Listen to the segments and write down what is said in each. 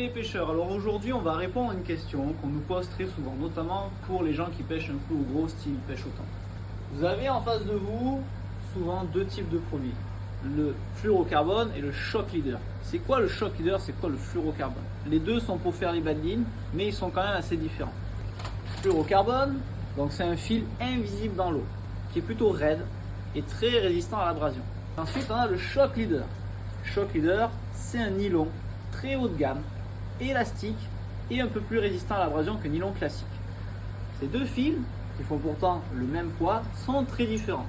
Les pêcheurs, alors aujourd'hui on va répondre à une question qu'on nous pose très souvent, notamment pour les gens qui pêchent un peu au gros style pêche au thon. Vous avez en face de vous souvent deux types de produits, le fluorocarbone et le shock leader. C'est quoi le shock leader, c'est quoi le fluorocarbone? Les deux sont pour faire les bad lignes, mais ils sont quand même assez différents. Fluorocarbone, donc c'est un fil invisible dans l'eau, qui est plutôt raide et très résistant à l'abrasion. Ensuite on a le shock leader. Shock leader, c'est un nylon très haut de gamme, élastique et un peu plus résistant à l'abrasion que nylon classique. Ces deux fils, qui font pourtant le même poids, sont très différents.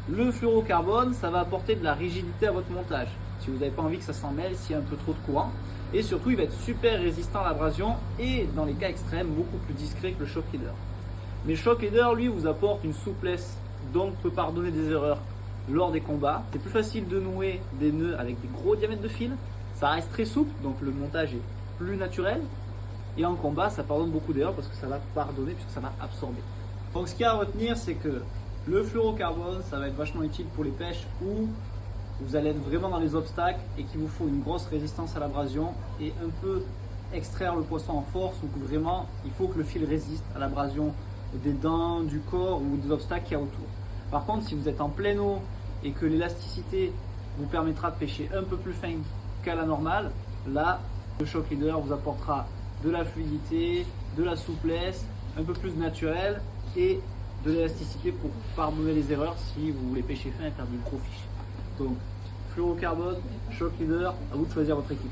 Le fluorocarbone, ça va apporter de la rigidité à votre montage, si vous n'avez pas envie que ça s'en mêle, s'il y a un peu trop de courant. Et surtout, il va être super résistant à l'abrasion et, dans les cas extrêmes, beaucoup plus discret que le shock leader. Mais le shock leader, lui, vous apporte une souplesse, donc peut pardonner des erreurs lors des combats. C'est plus facile de nouer des nœuds avec des gros diamètres de fil. Ça reste très souple, donc le montage est plus naturel. Et en combat, ça pardonne beaucoup d'erreurs parce que ça va pardonner, puisque ça va absorber. Donc ce qu'il y a à retenir, c'est que le fluorocarbone, ça va être vachement utile pour les pêches où vous allez être vraiment dans les obstacles et qu'il vous faut une grosse résistance à l'abrasion et un peu extraire le poisson en force, ou que vraiment il faut que le fil résiste à l'abrasion des dents, du corps ou des obstacles qu'il y a autour. Par contre, si vous êtes en pleine eau et que l'élasticité vous permettra de pêcher un peu plus fin qu'à la normale, là, le shock leader vous apportera de la fluidité, de la souplesse, un peu plus naturel et de l'élasticité pour pardonner les erreurs si vous voulez pêcher fin et faire du gros fish. Donc, fluorocarbone, shock leader, à vous de choisir votre équipe.